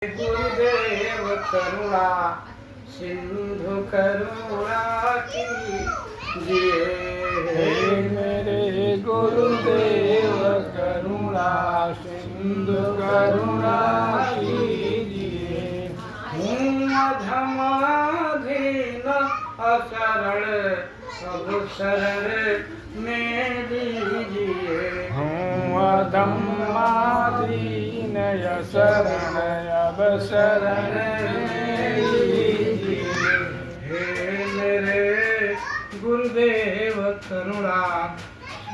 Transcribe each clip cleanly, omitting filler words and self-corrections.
गुरुदेव करुणा सिंधु करुणा कीजिए। हे मेरे गुरुदेव करुणा सिंधु करुणा कीजिए। हूँ अधमाधीन अशरण सब शरण में लीजिए। हूँ अधमाधीन शरण अब शरण में लीजिए। हे मेरे गुरुदेव करुणा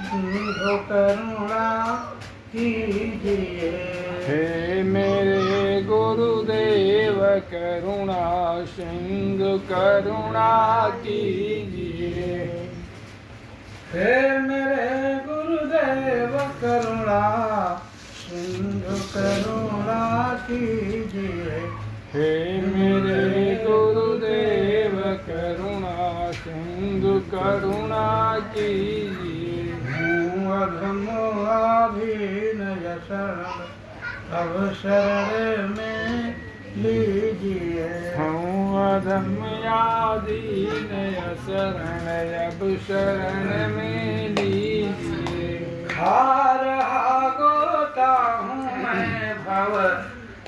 सिंधु करुणा कीजिए। हे मेरे गुरुदेव करुणा सिंधु करुणा कीजिए। हे मेरे गुरुदेव करुणा सिंधु करुणा कीजिए। हे मेरे गुरुदेव करुणा सिंधु करुणा कीजिए। हूँ अधमाधीन शरण अब शरण में लीजिए। हूँ अधमयादीन शरण अब शरण में लीजिए। खा रहा गोता हूँ मैं भव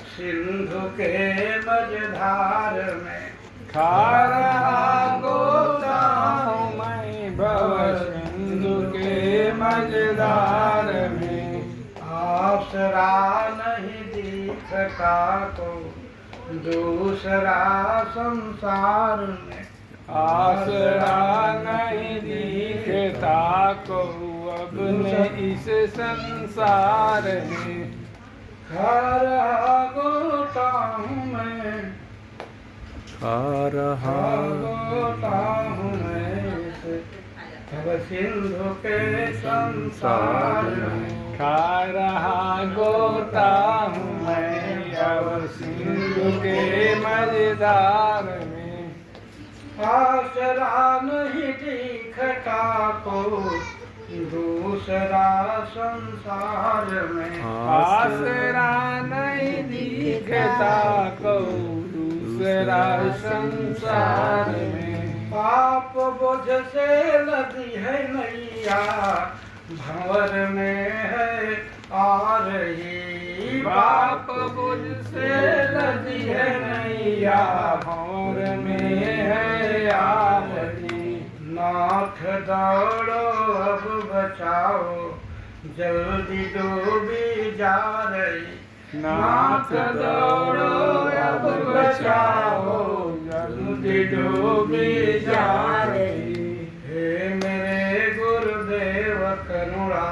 सिंधु के मझधार में। खा रहा गोता हूँ मैं भव सिंधु के मझधार में। आसरा नहीं दिखता को दूसरा संसार में। आसरा नहीं दिखता को अब न इस संसार में। खा रहा गोता हूँ मैं खा रहा गोता हूँ मैं अब सिंधु के संसार में। खा रहा गोता हूँ मैं अब सिंधु के मझधार में। आसरा नहीं दिखता को दूसरा संसार में। आसरा नहीं दिखता को दूसरा संसार में। पाप बोझ से लदी है नैया भंवर में है आ रही। पाप बुझ से लदी है नैया भंवर में है आ रही। नाथ दौड़ो अब बचाओ जल्दी डूबी जा रही। नाथ दौड़ो अब बचाओ जल्दी डूबी जा रही। हे मेरे गुरुदेव करुणा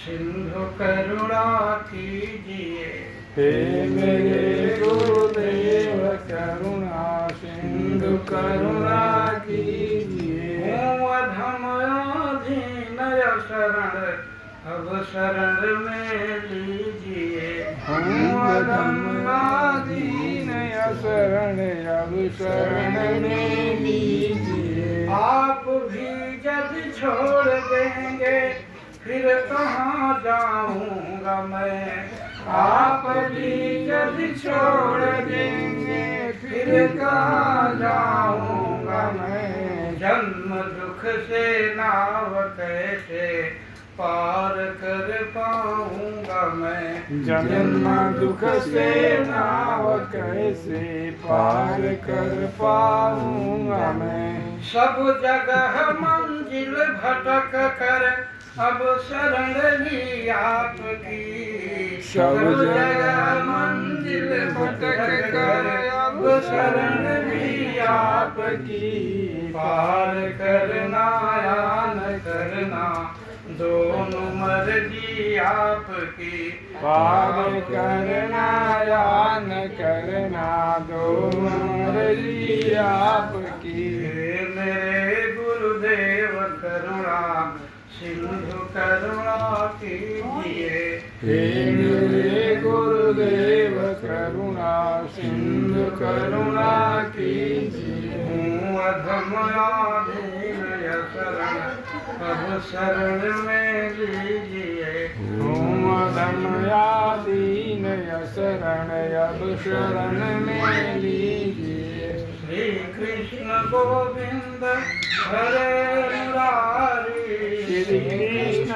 सिंधु करुणा कीजिए। हे मेरे गुरुदेव करुणा सिंधु करुणा कीजिए। हूँ अधमाधीन शरण अब शरण में लीजिए। हूँ अधमाधीन शरण अब शरण में लीजिए। आप भी यदि छोड़ देंगे फिर कहाँ जाऊँगा मैं। आप भी यदि छोड़ देंगे फिर कहाँ जाऊँगा मैं। जन्म दुख से नाव कैसे पार कर पाऊँगा मैं। जन्म दुख से नाव कैसे पार कर पाऊँगा मैं। सब जगह मंजिल भटक कर अब शरण ली आपकी। सब जगह मंजिल भटक कर अब शरण ली आपकी। पार करना या न करना दोनों मर्जी आपकी। पार करना या न करना दोनों मर्जी आपकी। हे मेरे गुरुदेव करुणा सिंधु करुणा कीजिए। हे मेरे गुरुदेव करुणा सिंधु करुणा कीजिए। हूँ अधमाधीन शरण अब शरण में लीजिए। हूँ दमया दीन शरण अब शरण में लीजिए। श्री कृष्ण गोविंद हरे मुरारी, श्री कृष्ण